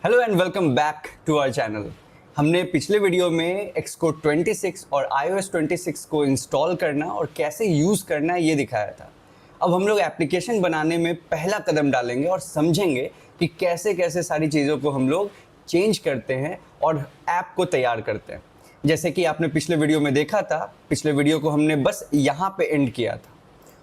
Hello and welcome back to our channel. हमने पिछले video में Xcode 26 और iOS 26 को इंस्टॉल करना और कैसे यूज़ करना है ये दिखाया था। अब हम लोग एप्लीकेशन बनाने में पहला कदम डालेंगे और समझेंगे कि कैसे कैसे सारी चीज़ों को हम लोग चेंज करते हैं और ऐप को तैयार करते हैं। जैसे कि आपने पिछले वीडियो में देखा था, पिछले वीडियो को हमने बस यहाँ पे एंड किया था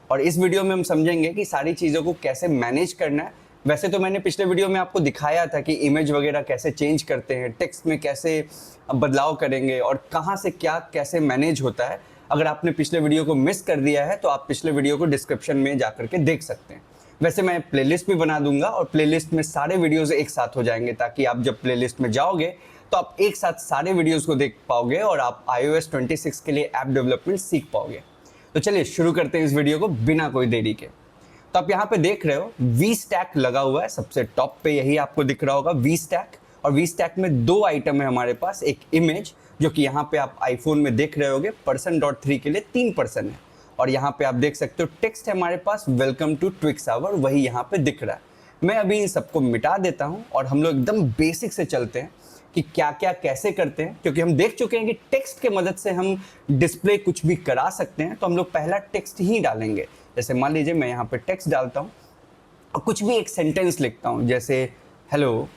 और इस वीडियो में हम समझेंगे कि सारी चीज़ों को कैसे मैनेज करना है। वैसे तो मैंने पिछले वीडियो में आपको दिखाया था कि इमेज वगैरह कैसे चेंज करते हैं, टेक्स्ट में कैसे बदलाव करेंगे और कहाँ से क्या कैसे मैनेज होता है। अगर आपने पिछले वीडियो को मिस कर दिया है तो आप पिछले वीडियो को डिस्क्रिप्शन में जा करके देख सकते हैं। वैसे मैं प्लेलिस्ट भी बना दूंगा और प्लेलिस्ट में सारे वीडियोज़ एक साथ हो जाएंगे, ताकि आप जब प्लेलिस्ट में जाओगे तो आप एक साथ सारे वीडियोज़ को देख पाओगे और आप iOS 26 के लिए ऐप डेवलपमेंट सीख पाओगे। तो चलिए शुरू करते हैं इस वीडियो को बिना कोई देरी के। तो आप यहाँ पे देख रहे हो वी स्टैक लगा हुआ है, सबसे टॉप पे यही आपको दिख रहा होगा वी स्टैक। और वी स्टैक में दो आइटम है हमारे पास, एक इमेज जो कि यहाँ पे आप आईफोन में देख रहे होगे person.3 के लिए 3% है, और यहाँ पे आप देख सकते हो टेक्स्ट है हमारे पास वेलकम टू ट्विक्स आवर, वही यहाँ पे दिख रहा है। मैं अभी इन सबको मिटा देता हूँ और हम लोग एकदम बेसिक से चलते हैं कि क्या क्या कैसे करते हैं, क्योंकि हम देख चुके हैं कि टेक्स्ट के मदद से हम डिस्प्ले कुछ भी करा सकते हैं। तो हम लोग पहला टेक्स्ट ही डालेंगे। जैसे मान लीजिए मैं यहाँ पे टेक्स्ट डालता हूँ और कुछ भी एक सेंटेंस लिखता हूँ, जैसे हेलो,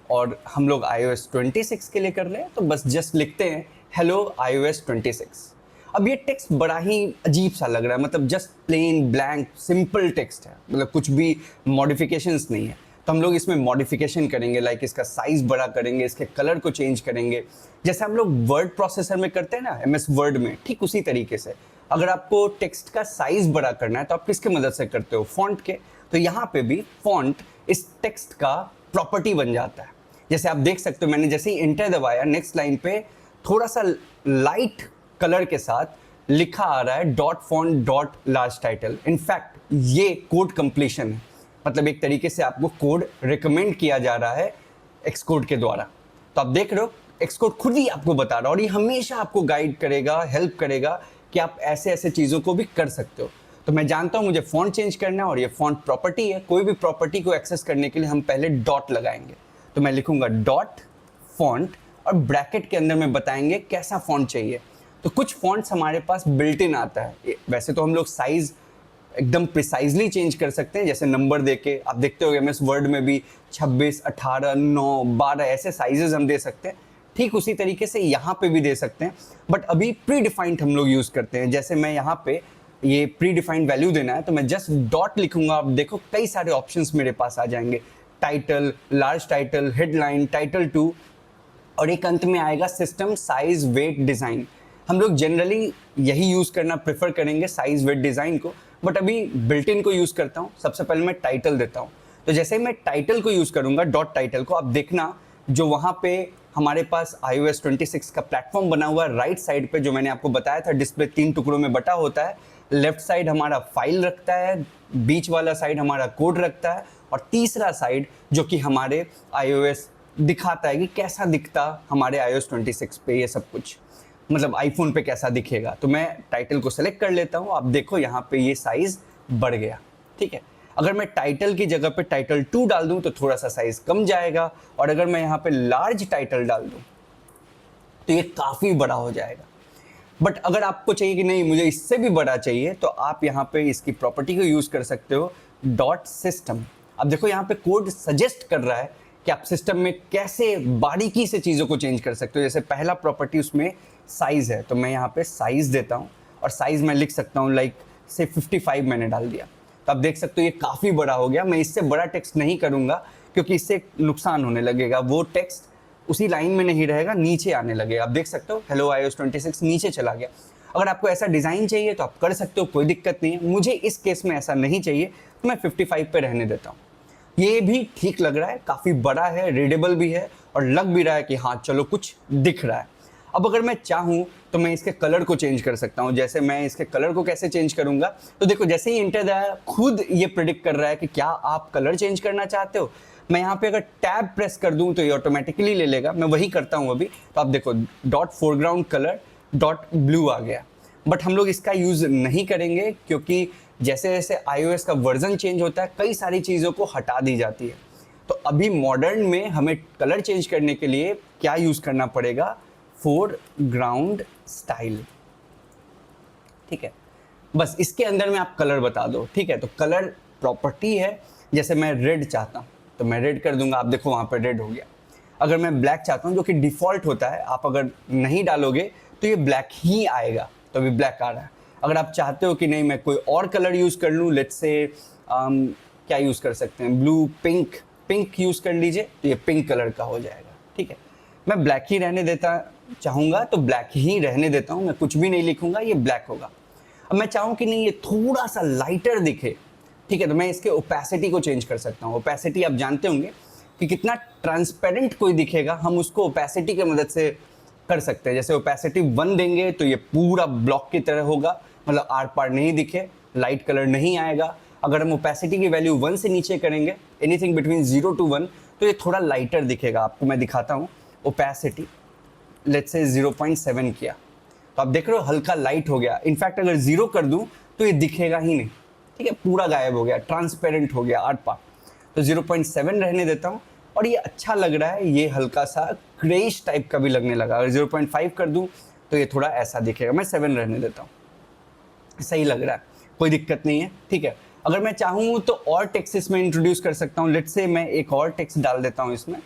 और हम लोग iOS 26 के लिए कर रहे हैं तो बस जस्ट लिखते हैं हेलो iOS 26। अब ये टेक्स्ट बड़ा ही अजीब सा लग रहा है, मतलब just plain blank simple text है, मतलब कुछ भी मॉडिफिकेशंस नहीं है। तो हम लोग इसमें मॉडिफिकेशन करेंगे, लाइक इसका साइज़ बड़ा करेंगे, इसके कलर को चेंज करेंगे, जैसे हम लोग वर्ड प्रोसेसर में करते हैं ना, MS वर्ड में, ठीक उसी तरीके से। अगर आपको टेक्स्ट का साइज़ बड़ा करना है तो आप किसके मदद से करते हो? फॉन्ट के। तो यहाँ पे भी फॉन्ट इस टेक्स्ट का प्रॉपर्टी बन जाता है। जैसे आप देख सकते हो मैंने जैसे ही इंटर दबाया, नेक्स्ट लाइन पे थोड़ा सा लाइट कलर के साथ लिखा आ रहा है dot font dot large title. In fact ये कोड कंप्लीशन है, मतलब एक तरीके से आपको कोड रिकमेंड किया जा रहा है Xcode के द्वारा। तो आप देख रहे हो Xcode खुद ही आपको बता रहा है और ये हमेशा आपको गाइड करेगा, हेल्प करेगा कि आप ऐसे ऐसे चीज़ों को भी कर सकते हो। तो मैं जानता हूँ मुझे फॉन्ट चेंज करना है और ये फॉन्ट प्रॉपर्टी है। कोई भी प्रॉपर्टी को एक्सेस करने के लिए हम पहले डॉट लगाएंगे। तो मैं लिखूंगा डॉट फॉन्ट और ब्रैकेट के अंदर में बताएंगे कैसा फॉन्ट चाहिए। तो कुछ फॉन्ट्स हमारे पास बिल्ट इन आता है। वैसे तो हम लोग साइज़ एकदम प्रिसाइजली चेंज कर सकते हैं, जैसे नंबर देके आप देखते हो MS वर्ड में भी 26, 18, 9, 12 ऐसे साइजेस हम दे सकते हैं। ठीक उसी तरीके से यहाँ पे भी दे सकते हैं, बट अभी प्री डिफाइंड हम लोग यूज़ करते हैं। जैसे मैं यहाँ पे ये प्री डिफाइंड वैल्यू देना है तो मैं जस्ट डॉट लिखूंगा। आप देखो कई सारे ऑप्शंस मेरे पास आ जाएंगे, title, large title, headline, title 2, और एक अंत में आएगा सिस्टम, साइज, वेट, डिज़ाइन। हम लोग जनरली यही यूज़ करना प्रेफर करेंगे, साइज, वेट, डिज़ाइन को, बट अभी बिल्ट इन को यूज़ करता हूँ। सबसे पहले मैं टाइटल देता हूँ। तो जैसे ही मैं टाइटल को यूज़ करूँगा, डॉट टाइटल को, आप देखना जो वहाँ पे हमारे पास iOS 26 का प्लेटफॉर्म बना हुआ है, राइट साइड पे जो मैंने आपको बताया था डिस्प्ले 3 टुकड़ों में बटा होता है। लेफ्ट साइड हमारा फाइल रखता है, बीच वाला साइड हमारा कोड रखता है, और तीसरा साइड जो कि हमारे iOS दिखाता है कि कैसा दिखता हमारे iOS 26 पे ये सब कुछ, मतलब आईफोन पे कैसा दिखेगा। तो मैं टाइटल को सेलेक्ट कर लेता हूँ। आप देखो यहाँ पे ये साइज़ बढ़ गया, ठीक है। अगर मैं टाइटल की जगह पे टाइटल 2 डाल दूँ तो थोड़ा सा साइज़ कम जाएगा, और अगर मैं यहाँ पे लार्ज टाइटल डाल दूँ तो ये काफ़ी बड़ा हो जाएगा। बट अगर आपको चाहिए कि नहीं मुझे इससे भी बड़ा चाहिए, तो आप यहाँ पे इसकी प्रॉपर्टी को यूज़ कर सकते हो, डॉट सिस्टम। अब देखो यहाँ पे कोड सजेस्ट कर रहा है कि आप सिस्टम में कैसे बारीकी से चीज़ों को चेंज कर सकते हो। जैसे पहला प्रॉपर्टी उसमें साइज़ है, तो मैं यहाँ पे साइज़ देता हूँ और साइज़ मैं लिख सकता हूँ लाइक से 55 मैंने डाल दिया। तो आप देख सकते हो ये काफ़ी बड़ा हो गया। मैं इससे बड़ा टेक्स्ट नहीं करूँगा क्योंकि इससे नुकसान होने लगेगा, वो टेक्स्ट उसी लाइन में नहीं रहेगा, नीचे आने लगेगा। आप देख सकते हो हेलो iOS 26 नीचे चला गया। अगर आपको ऐसा डिज़ाइन चाहिए तो आप कर सकते हो, कोई दिक्कत नहीं है। मुझे इस केस में ऐसा नहीं चाहिए तो मैं 55 पे रहने देता हूँ। ये भी ठीक लग रहा है, काफ़ी बड़ा है, रीडेबल भी है और लग भी रहा है कि हाँ चलो कुछ दिख रहा है। अब अगर मैं चाहूँ तो मैं इसके कलर को चेंज कर सकता हूँ। जैसे मैं इसके कलर को कैसे चेंज करूँगा, तो देखो जैसे ही इंटर आया खुद ये प्रेडिक्ट कर रहा है कि क्या आप कलर चेंज करना चाहते हो। मैं यहाँ पे अगर टैब प्रेस कर दूँ तो ये ऑटोमेटिकली ले लेगा, मैं वही करता हूँ अभी। तो आप देखो dot foreground colour dot blue आ गया, बट हम लोग इसका यूज़ नहीं करेंगे क्योंकि जैसे जैसे iOS का वर्जन चेंज होता है कई सारी चीज़ों को हटा दी जाती है। तो अभी मॉडर्न में हमें कलर चेंज करने के लिए क्या यूज़ करना पड़ेगा, फोरग्राउंड स्टाइल। ठीक है, बस इसके अंदर में आप कलर बता दो। ठीक है, तो कलर प्रॉपर्टी है, जैसे मैं रेड चाहता हूँ तो मैं रेड कर दूंगा, आप देखो वहाँ पर रेड हो गया। अगर मैं ब्लैक चाहता हूँ, जो कि डिफ़ॉल्ट होता है, आप अगर नहीं डालोगे तो ये ब्लैक ही आएगा, तो अभी ब्लैक आ रहा है। अगर आप चाहते हो कि नहीं मैं कोई और कलर यूज़ कर लूँ, लेट्स से क्या यूज़ कर सकते हैं, ब्लू, पिंक, पिंक यूज़ कर लीजिए, तो ये पिंक कलर का हो जाएगा। ठीक है, मैं ब्लैक ही रहने देता चाहूँगा तो ब्लैक ही रहने देता हूँ, मैं कुछ भी नहीं लिखूँगा, ये ब्लैक होगा। अब मैं चाहूँ कि नहीं ये थोड़ा सा लाइटर दिखे, ठीक है, तो मैं इसके ओपेसिटी को चेंज कर सकता हूँ। ओपेसिटी आप जानते होंगे कि कितना ट्रांसपेरेंट कोई दिखेगा, हम उसको ओपेसिटी की मदद से कर सकते हैं। जैसे ओपेसिटी 1 देंगे तो ये पूरा ब्लॉक की तरह होगा, मतलब आर पार नहीं दिखे, लाइट कलर नहीं आएगा। अगर हम ओपेसिटी की वैल्यू 1 से नीचे करेंगे, एनीथिंग बिटवीन 0 to 1, तो ये थोड़ा लाइटर दिखेगा। आपको मैं दिखाता हूँ, ओपेसिटी लेट्स से 0.7 किया, तो आप देख रहे हो हल्का लाइट हो गया। इनफैक्ट अगर 0 कर दूं तो ये दिखेगा ही नहीं। ठीक है, पूरा गायब हो गया, ट्रांसपेरेंट हो गया आर पार। तो 0.7 रहने देता हूँ, और ये अच्छा लग रहा है, ये हल्का सा ग्रेइश टाइप का भी लगने लगा। अगर 0.5 कर दूं तो ये थोड़ा ऐसा दिखेगा। मैं 7 रहने देता हूँ, सही लग रहा है, कोई दिक्कत नहीं है। ठीक है, अगर मैं चाहूँ तो और टेक्स्ट इसमें इंट्रोड्यूस कर सकता हूँ। लेट्स से मैं एक और टेक्स्ट डाल देता हूँ इसमें,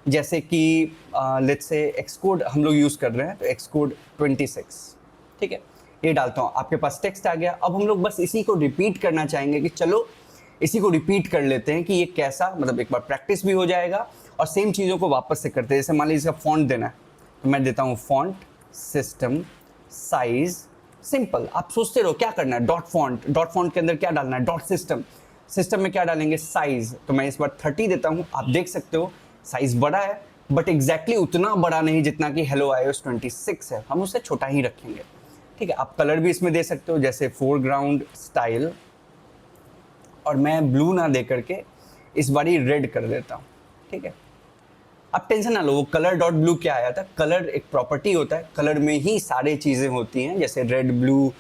जैसे कि लेट्स से एक्सकोड हम लोग यूज़ कर रहे हैं, तो एक्सकोड 26। ठीक है, ये डालता हूँ, आपके पास टेक्स्ट आ गया। अब हम लोग बस इसी को रिपीट करना चाहेंगे कि चलो इसी को रिपीट कर लेते हैं कि ये कैसा, मतलब एक बार प्रैक्टिस भी हो जाएगा और सेम चीज़ों को वापस से करते हैं। जैसे मान लीजिए इसका फॉन्ट देना है, तो मैं देता हूँ फॉन्ट, सिस्टम, साइज, सिंपल। आप सोचते रहो क्या करना है, डॉट फॉन्ट, डॉट फॉन्ट के अंदर क्या डालना है, डॉट सिस्टम, सिस्टम में क्या डालेंगे, साइज। तो मैं इस बार 30 देता हूँ, आप देख सकते हो साइज बड़ा है, बट एग्जैक्टली उतना बड़ा नहीं जितना कि हेलो iOS 26 है, हम उसे छोटा ही रखेंगे। ठीक है, आप कलर भी इसमें दे सकते हो, जैसे फोरग्राउंड स्टाइल, और मैं ब्लू ना दे करके इस बारी रेड कर देता हूँ। ठीक है, अब टेंशन ना लो, वो कलर डॉट ब्लू क्या आया था, कलर एक प्रॉपर्टी होता है, कलर में ही सारी चीज़ें होती हैं, जैसे रेड, ब्लू,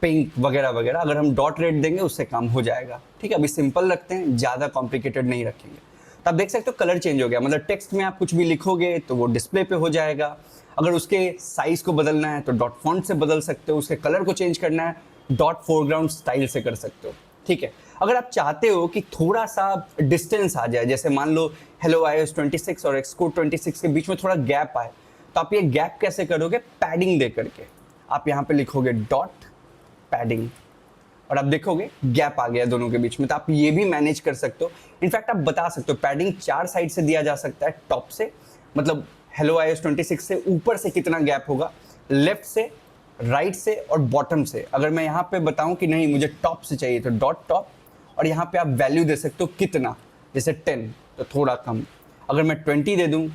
पिंक वगैरह वगैरह। अगर हम डॉट रेड देंगे उससे काम हो जाएगा। ठीक है, अभी सिंपल रखते हैं, ज़्यादा कॉम्प्लिकेटेड नहीं रखेंगे। तो आप देख सकते हो कलर चेंज हो गया, मतलब टेक्स्ट में आप कुछ भी लिखोगे तो वो डिस्प्ले पे हो जाएगा। अगर उसके साइज को बदलना है तो डॉट फॉन्ट से बदल सकते हो, उसके कलर को चेंज करना है डॉट फोरग्राउंड स्टाइल से कर सकते हो। ठीक है, अगर आप चाहते हो कि थोड़ा सा डिस्टेंस आ जाए, जैसे मान लो हेलो iOS 26 और एक्सकोड 26 के बीच में थोड़ा गैप आए, तो आप ये गैप कैसे करोगे, पैडिंग दे करके। आप यहाँ पे लिखोगे डॉट पैडिंग, और आप देखोगे गैप आ गया दोनों के बीच में। तो आप ये भी मैनेज कर सकते हो। इनफैक्ट आप बता सकते हो पैडिंग 4 साइड से दिया जा सकता है, टॉप से, मतलब हेलो iOS 26 से ऊपर से कितना गैप होगा, लेफ्ट से, राइट से और बॉटम से। अगर मैं यहाँ पे बताऊँ कि नहीं मुझे टॉप से चाहिए, तो डॉट टॉप, और यहाँ पे आप वैल्यू दे सकते हो कितना, जैसे 10 तो थोड़ा कम, अगर मैं 20 दे दूँ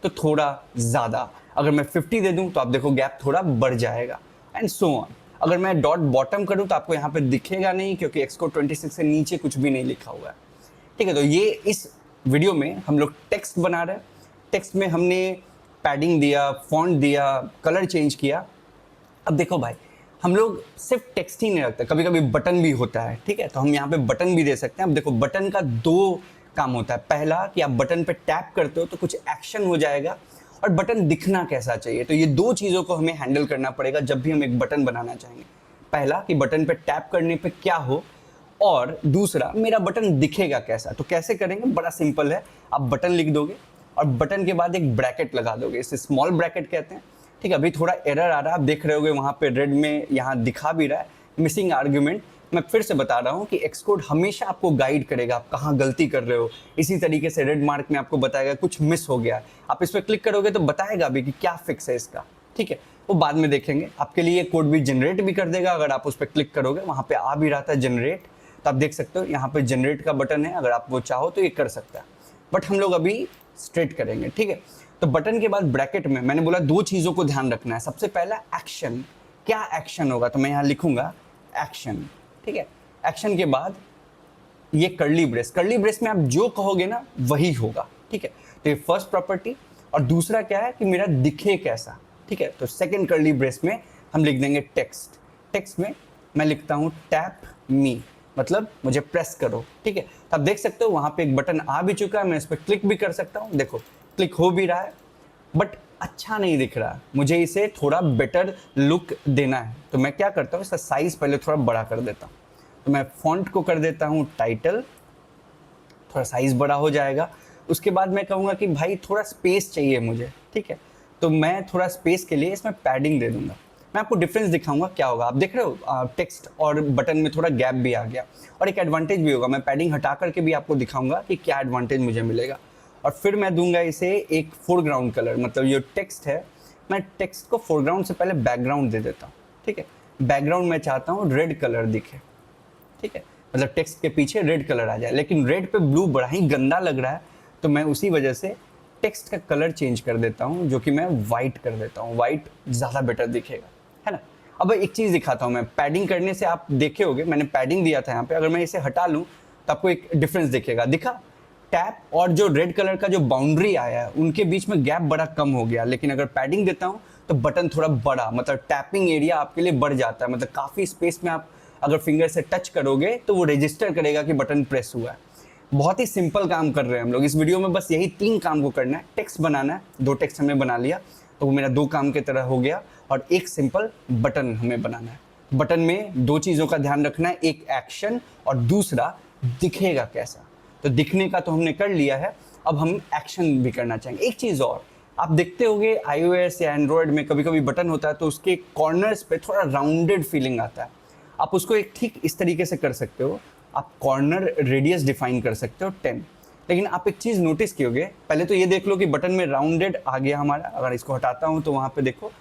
तो थोड़ा ज़्यादा, अगर मैं 50 दे दूँ तो आप देखो गैप थोड़ा बढ़ जाएगा, एंड सो ऑन। अगर मैं डॉट बॉटम करूँ तो आपको यहाँ पे दिखेगा नहीं, क्योंकि एक्सकोड 26 से नीचे कुछ भी नहीं लिखा हुआ है। ठीक है, तो ये इस वीडियो में हम लोग टेक्स्ट बना रहे हैं। टेक्स्ट में हमने पैडिंग दिया, फॉन्ट दिया, कलर चेंज किया। अब देखो भाई, हम लोग सिर्फ टेक्स्ट ही नहीं रखते, कभी कभी बटन भी होता है। ठीक है, तो हम यहाँ पे बटन भी दे सकते हैं। अब देखो बटन का 2 काम होता है। पहला कि आप बटन पे टैप करते हो तो कुछ एक्शन हो जाएगा, और बटन दिखना कैसा चाहिए, तो ये 2 चीज़ों को हमें हैंडल करना पड़ेगा जब भी हम एक बटन बनाना चाहेंगे। पहला कि बटन पे टैप करने पे क्या हो, और दूसरा मेरा बटन दिखेगा कैसा। तो कैसे करेंगे, बड़ा सिंपल है, आप बटन लिख दोगे और बटन के बाद एक ब्रैकेट लगा दोगे, इसे स्मॉल ब्रैकेट कहते हैं। ठीक है, अभी थोड़ा एरर आ रहा है, आप देख रहे होगे वहाँ पे रेड में यहाँ दिखा भी रहा है मिसिंग आर्ग्यूमेंट। मैं फिर से बता रहा हूँ कि एक्सकोड हमेशा आपको गाइड करेगा, आप कहाँ गलती कर रहे हो। इसी तरीके से रेड मार्क में आपको बताएगा कुछ मिस हो गया, आप इस पर क्लिक करोगे तो बताएगा भी कि क्या फिक्स है इसका। ठीक है, वो बाद में देखेंगे। आपके लिए कोड भी जनरेट भी कर देगा, अगर आप उस पर क्लिक करोगे वहाँ पे आ भी रहा था जनरेट, तो आप देख सकते हो यहाँ पे जनरेट का बटन है, अगर आप वो चाहो तो ये कर सकता है, बट हम लोग अभी स्ट्रेट करेंगे। ठीक है, तो बटन के बाद ब्रैकेट में मैंने बोला 2 चीज़ों को ध्यान रखना है। सबसे पहला एक्शन, क्या एक्शन होगा, तो मैं यहाँ लिखूंगा एक्शन। ठीक है, एक्शन के बाद ये कर्ली ब्रेस, कर्ली ब्रेस में आप जो कहोगे ना वही होगा। ठीक है, तो ये फर्स्ट प्रॉपर्टी। और दूसरा क्या है कि मेरा दिखे कैसा। ठीक है, तो सेकंड कर्ली ब्रेस में हम लिख देंगे टेक्स्ट। टेक्स्ट में मैं लिखता हूँ टैप मी, मतलब मुझे प्रेस करो, ठीक है। तो आप देख सकते हो वहाँ पे एक बटन आ भी चुका है, मैं इस पर क्लिक भी कर सकता हूँ, देखो क्लिक हो भी रहा है, बट अच्छा नहीं दिख रहा, मुझे इसे थोड़ा बेटर लुक देना है। तो मैं क्या करता हूँ, इसका साइज़ पहले थोड़ा बड़ा कर देता हूँ। तो मैं फॉन्ट को कर देता हूँ टाइटल, थोड़ा साइज़ बड़ा हो जाएगा। उसके बाद मैं कहूँगा कि भाई थोड़ा स्पेस चाहिए मुझे, ठीक है। तो मैं थोड़ा स्पेस के लिए इसमें पैडिंग दे दूंगा। मैं आपको डिफरेंस दिखाऊंगा क्या होगा। आप देख रहे हो टेक्स्ट और बटन में थोड़ा गैप भी आ गया, और एक एडवांटेज भी होगा। मैं पैडिंग हटा करके भी आपको दिखाऊंगा कि क्या एडवांटेज मुझे मिलेगा। और फिर मैं दूंगा इसे एक फोरग्राउंड कलर, मतलब ये टेक्स्ट है, मैं टेक्स्ट को फोरग्राउंड से पहले बैकग्राउंड दे देता हूँ, ठीक है। बैकग्राउंड में चाहता हूँ रेड कलर दिखे, ठीक है, मतलब टेक्स्ट के पीछे रेड कलर आ जाए, लेकिन रेड पे ब्लू बड़ा ही गंदा लग रहा है, तो मैं उसी वजह से टेक्स्ट का कलर चेंज कर देता हूँ, जो कि मैं वाइट कर देता हूँ। वाइट ज़्यादा बेटर दिखेगा, है ना। अब एक चीज़ दिखाता हूँ मैं, पैडिंग करने से आप देखे होगे मैंने पैडिंग दिया था यहाँ पे, अगर मैं इसे हटा लूँ तो आपको एक डिफरेंस दिखेगा। दिखा, टैप और जो रेड कलर का जो बाउंड्री आया है उनके बीच में गैप बड़ा कम हो गया। लेकिन अगर पैडिंग देता हूँ तो बटन थोड़ा बड़ा, मतलब टैपिंग एरिया आपके लिए बढ़ जाता है, मतलब काफ़ी स्पेस में आप अगर फिंगर से टच करोगे तो वो रजिस्टर करेगा कि बटन प्रेस हुआ है। बहुत ही सिंपल काम कर रहे हैं हम लोग इस वीडियो में, बस यही 3 काम को करना है। टेक्स्ट बनाना है, 2 टेक्स्ट हमने बना लिया, तो वो मेरा 2 काम की तरह हो गया। और एक सिंपल बटन हमें बनाना है। बटन में 2 चीज़ों का ध्यान रखना है, एक एक्शन और दूसरा दिखेगा कैसा। तो दिखने का तो हमने कर लिया है, अब हम एक्शन भी करना चाहेंगे। एक चीज़ और, आप देखते होंगे iOS या एंड्रॉयड में कभी कभी बटन होता है तो उसके कॉर्नर्स पे थोड़ा राउंडेड फीलिंग आता है। आप उसको एक ठीक इस तरीके से कर सकते हो, आप कॉर्नर रेडियस डिफाइन कर सकते हो 10। लेकिन आप एक चीज़ नोटिस कियोगे, पहले तो ये देख लो कि बटन में राउंडेड आ गया हमारा। अगर इसको हटाता हूँ तो वहाँ पे देखो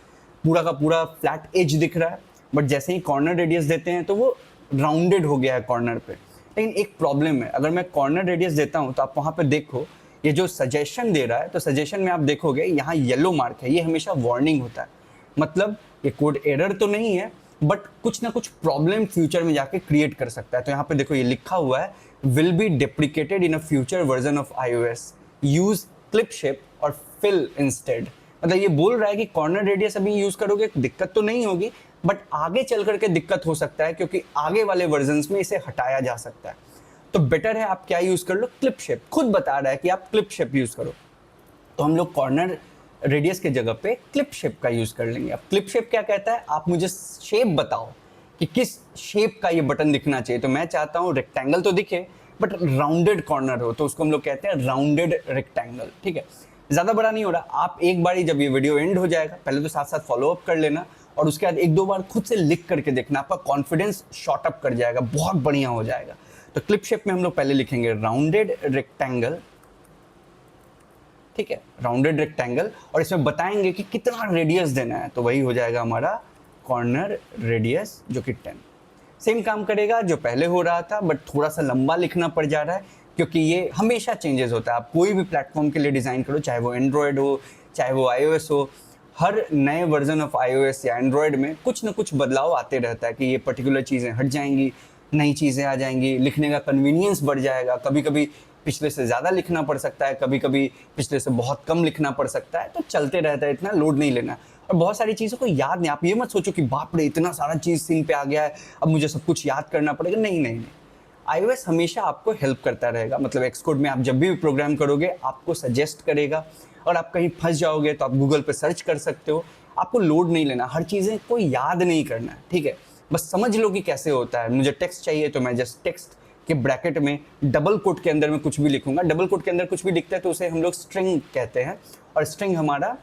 पूरा का पूरा फ्लैट एज दिख रहा है, बट जैसे ही कॉर्नर रेडियस देते हैं तो वो राउंडेड हो गया है कॉर्नर पे। लेकिन एक प्रॉब्लम है, अगर मैं कॉर्नर रेडियस देता हूँ तो आप वहाँ पे देखो ये जो सजेशन दे रहा है, तो सजेशन में आप देखोगे यहाँ येलो मार्क है, ये हमेशा वार्निंग होता है। मतलब ये कोड एरर तो नहीं है, बट कुछ ना कुछ प्रॉब्लम फ्यूचर में जाके क्रिएट कर सकता है। तो यहाँ पे देखो ये लिखा हुआ है, will be deprecated in a future version of iOS, use clip shape और फिल इंस्टेड। मतलब ये बोल रहा है कि कॉर्नर रेडियस अभी यूज करोगे दिक्कत तो नहीं होगी, बट आगे चल करके दिक्कत हो सकता है, क्योंकि आगे वाले वर्जन्स में इसे हटाया जा सकता है। तो बेटर है आप क्या यूज कर लो, क्लिप शेप। खुद बता रहा है कि आप क्लिप शेप यूज करो, तो हम लोग कॉर्नर रेडियस के जगह पे क्लिप शेप का यूज कर लेंगे। अब क्लिप शेप क्या कहता है, आप मुझे शेप बताओ कि किस शेप का ये बटन दिखना चाहिए। तो मैं चाहता हूँ रेक्टेंगल तो दिखे बट राउंडेड कॉर्नर हो, तो उसको हम लोग कहते हैं राउंडेड रेक्टेंगल, ठीक है। ज़्यादा बड़ा नहीं हो रहा, आप एक बार ही जब ये वीडियो एंड हो जाएगा पहले तो साथ साथ फॉलो अप कर लेना, और उसके बाद 1-2 बार खुद से लिख करके देखना, आपका कॉन्फिडेंस शॉर्ट अप कर जाएगा, बहुत बढ़िया हो जाएगा। तो क्लिप शेप में हम लोग पहले लिखेंगे राउंडेड रेक्टेंगल, ठीक है, राउंडेड रेक्टेंगल, और इसमें बताएंगे कि कितना रेडियस देना है, तो वही हो जाएगा हमारा कॉर्नर रेडियस जो कि 10। सेम काम करेगा जो पहले हो रहा था, बट थोड़ा सा लंबा लिखना पड़ जा रहा है, क्योंकि ये हमेशा चेंजेस होता है। आप कोई भी प्लेटफॉर्म के लिए डिज़ाइन करो, चाहे वो एंड्रॉयड हो चाहे वो iOS हो, हर नए वर्जन ऑफ iOS या एंड्रॉयड में कुछ ना कुछ बदलाव आते रहता है कि ये पर्टिकुलर चीज़ें हट जाएंगी, नई चीज़ें आ जाएंगी, लिखने का कन्वीनियंस बढ़ जाएगा, कभी कभी पिछले से ज़्यादा लिखना पड़ सकता है, कभी कभी पिछले से बहुत कम लिखना पड़ सकता है। तो चलते रहता है, इतना लोड नहीं लेना। और बहुत सारी चीज़ों को याद नहीं, आप ये मत सोचो कि बाप रे इतना सारा चीज़ सीन पे आ गया है अब मुझे सब कुछ याद करना पड़ेगा। नहीं नहीं नहीं, iOS हमेशा आपको हेल्प करता रहेगा। मतलब Xcode में आप जब भी प्रोग्राम करोगे आपको सजेस्ट करेगा, और आप कहीं फंस जाओगे तो आप गूगल पे सर्च कर सकते हो। आपको लोड नहीं लेना, हर चीज़ें को याद नहीं करना है, ठीक है। बस समझ लो कि कैसे होता है। मुझे टेक्स्ट चाहिए तो मैं जस्ट टेक्स्ट के ब्रैकेट में डबल कोट के अंदर में कुछ भी लिखूंगा। डबल कोट के अंदर कुछ भी लिखता है तो उसे हम लोग स्ट्रिंग कहते हैं, और स्ट्रिंग हमारा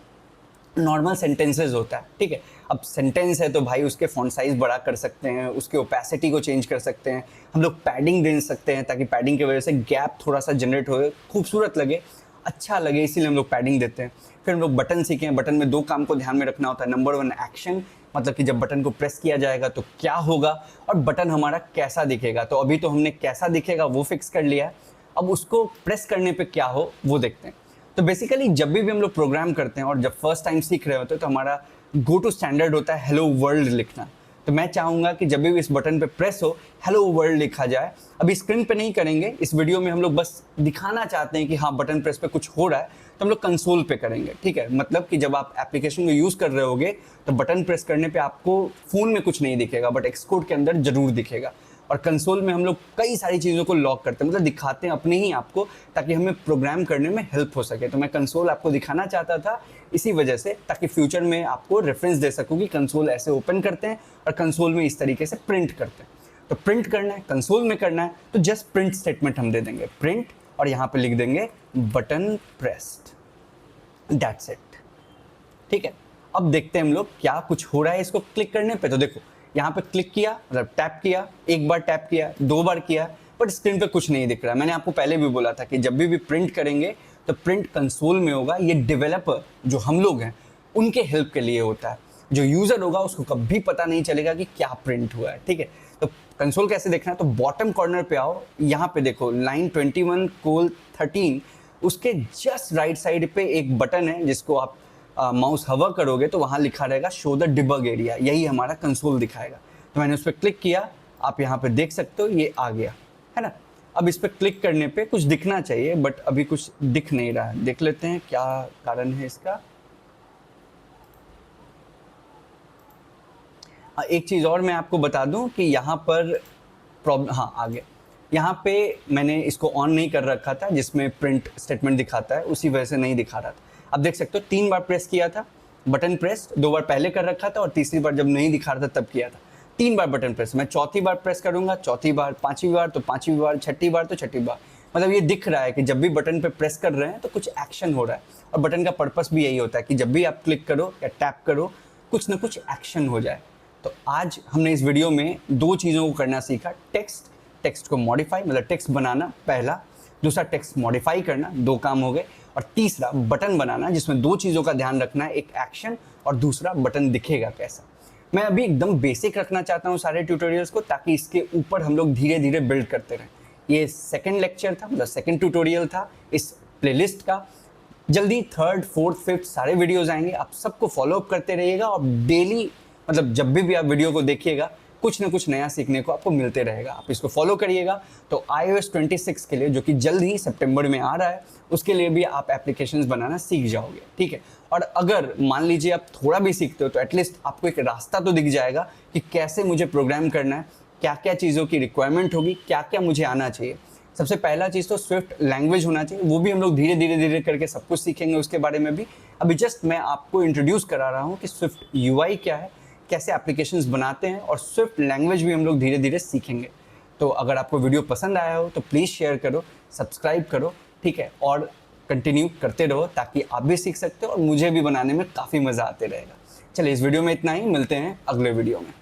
नॉर्मल सेंटेंसेस होता है, ठीक है। अब सेंटेंस है तो भाई उसके फॉन्ट साइज बड़ा कर सकते हैं, उसके ओपेसिटी को चेंज कर सकते हैं, हम लोग पैडिंग दे सकते हैं ताकि पैडिंग की वजह से गैप थोड़ा सा जनरेट हो, खूबसूरत लगे, अच्छा लगे, इसीलिए हम लोग पैडिंग देते हैं। फिर हम लोग बटन सीखे हैं। बटन में 2 काम को ध्यान में रखना होता है। नंबर 1 एक्शन, मतलब कि जब बटन को प्रेस किया जाएगा तो क्या होगा, और बटन हमारा कैसा दिखेगा। तो अभी तो हमने कैसा दिखेगा वो फिक्स कर लिया है, अब उसको प्रेस करने पे क्या हो वो देखते हैं। तो बेसिकली जब भी हम लोग प्रोग्राम करते हैं और जब फर्स्ट टाइम सीख रहे होते हैं तो हमारा गो टू स्टैंडर्ड होता है हेलो वर्ल्ड लिखना। तो मैं चाहूँगा कि जब भी इस बटन पे प्रेस हो हेलो वर्ल्ड लिखा जाए। अभी स्क्रीन पे नहीं करेंगे, इस वीडियो में हम लोग बस दिखाना चाहते हैं कि हाँ बटन प्रेस पे कुछ हो रहा है, तो हम लोग कंसोल पे करेंगे, ठीक है। मतलब कि जब आप एप्लीकेशन को यूज़ कर रहे होगे तो बटन प्रेस करने पे आपको फ़ोन में कुछ नहीं दिखेगा, बट Xcode के अंदर ज़रूर दिखेगा। और कंसोल में हम लोग कई सारी चीज़ों को लॉक करते हैं, मतलब दिखाते हैं अपने ही आपको, ताकि हमें प्रोग्राम करने में हेल्प हो सके। तो मैं कंसोल आपको दिखाना चाहता था इसी वजह से, ताकि फ्यूचर में आपको रेफरेंस दे सकूँ कि कंसोल ऐसे ओपन करते हैं और कंसोल में इस तरीके से प्रिंट करते हैं। तो प्रिंट करना है, कंसोल में करना है, तो जस्ट प्रिंट स्टेटमेंट हम दे देंगे, प्रिंट, और यहाँ पे लिख देंगे बटन प्रेस्ड, दैट्स इट। ठीक है, अब देखते हैं हम लोग क्या कुछ हो रहा है इसको क्लिक करने पे। तो देखो यहाँ पे क्लिक किया, मतलब टैप किया, एक बार टैप किया, 2 बार किया, बट स्क्रीन पे कुछ नहीं दिख रहा। मैंने आपको पहले भी बोला था कि जब भी प्रिंट करेंगे तो प्रिंट कंसोल में होगा। ये डेवलपर जो हम लोग हैं उनके हेल्प के लिए होता है, जो यूज़र होगा उसको कभी पता नहीं चलेगा कि क्या प्रिंट हुआ है। ठीक है, तो कंसोल कैसे देखना है, तो बॉटम कॉर्नर पे आओ, यहाँ पे देखो लाइन 21:13, उसके जस्ट राइट साइड पे एक बटन है जिसको आप माउस हवर करोगे तो वहाँ लिखा रहेगा शो द डिबग एरिया, यही हमारा कंसोल दिखाएगा। तो मैंने उस पर क्लिक किया, आप यहाँ पे देख सकते हो ये आ गया है ना। अब इस पर क्लिक करने पे कुछ दिखना चाहिए, बट अभी कुछ दिख नहीं रहा है। देख लेते हैं क्या कारण है इसका। एक चीज़ और मैं आपको बता दूं कि यहाँ पर प्रॉब्लम, हाँ आ गया। यहाँ पे मैंने इसको ऑन नहीं कर रखा था जिसमें प्रिंट स्टेटमेंट दिखाता है, उसी वजह से नहीं दिखा रहा था। अब देख सकते हो 3 बार प्रेस किया था, बटन प्रेस 2 बार पहले कर रखा था और तीसरी बार जब नहीं दिखा रहा था तब किया था। 3 बार बटन प्रेस, मैं चौथी बार प्रेस करूंगा, चौथी बार, पांचवी बार तो पांचवी बार, छठी बार तो छठी बार। मतलब ये दिख रहा है कि जब भी बटन पे प्रेस कर रहे हैं तो कुछ एक्शन हो रहा है, और बटन का पर्पस भी यही होता है कि जब भी आप क्लिक करो या टैप करो कुछ ना कुछ एक्शन हो जाए। तो आज हमने इस वीडियो में 2 चीज़ों को करना सीखा, टेक्स्ट को मॉडिफाई, मतलब टेक्स्ट बनाना पहला, दूसरा टेक्स्ट मॉडिफाई करना, 2 काम हो गए, और तीसरा बटन बनाना जिसमें 2 चीज़ों का ध्यान रखना है, एक एक्शन और दूसरा बटन दिखेगा कैसा। मैं अभी एकदम बेसिक रखना चाहता हूँ सारे ट्यूटोरियल्स को, ताकि इसके ऊपर हम लोग धीरे धीरे बिल्ड करते रहें। ये सेकंड लेक्चर था, मतलब सेकंड ट्यूटोरियल था इस प्लेलिस्ट का। जल्दी 3rd, 4th, 5th सारे वीडियोस आएंगे, आप सबको फॉलो अप करते रहिएगा, और डेली मतलब जब भी आप वीडियो को देखिएगा कुछ ना कुछ नया सीखने को आपको मिलते रहेगा। आप इसको फॉलो करिएगा। तो iOS 26 के लिए, जो कि जल्द ही सितंबर में आ रहा है, उसके लिए भी आप एप्लीकेशंस बनाना सीख जाओगे। ठीक है, और अगर मान लीजिए आप थोड़ा भी सीखते हो तो एटलीस्ट आपको एक रास्ता तो दिख जाएगा कि कैसे मुझे प्रोग्राम करना है, क्या क्या चीज़ों की रिक्वायरमेंट होगी, क्या क्या मुझे आना चाहिए। सबसे पहला चीज़ तो स्विफ्ट लैंग्वेज होना चाहिए, वो भी हम लोग धीरे धीरे धीरे करके सब कुछ सीखेंगे उसके बारे में भी। अभी जस्ट मैं आपको इंट्रोड्यूस करा रहा हूँ कि स्विफ्ट UI क्या है, कैसे एप्लीकेशंस बनाते हैं, और स्विफ्ट लैंग्वेज भी हम लोग धीरे धीरे सीखेंगे। तो अगर आपको वीडियो पसंद आया हो तो प्लीज़ शेयर करो, सब्सक्राइब करो, ठीक है, और कंटिन्यू करते रहो ताकि आप भी सीख सकते हो और मुझे भी बनाने में काफ़ी मज़ा आते रहेगा। चलिए इस वीडियो में इतना ही, मिलते हैं अगले वीडियो में।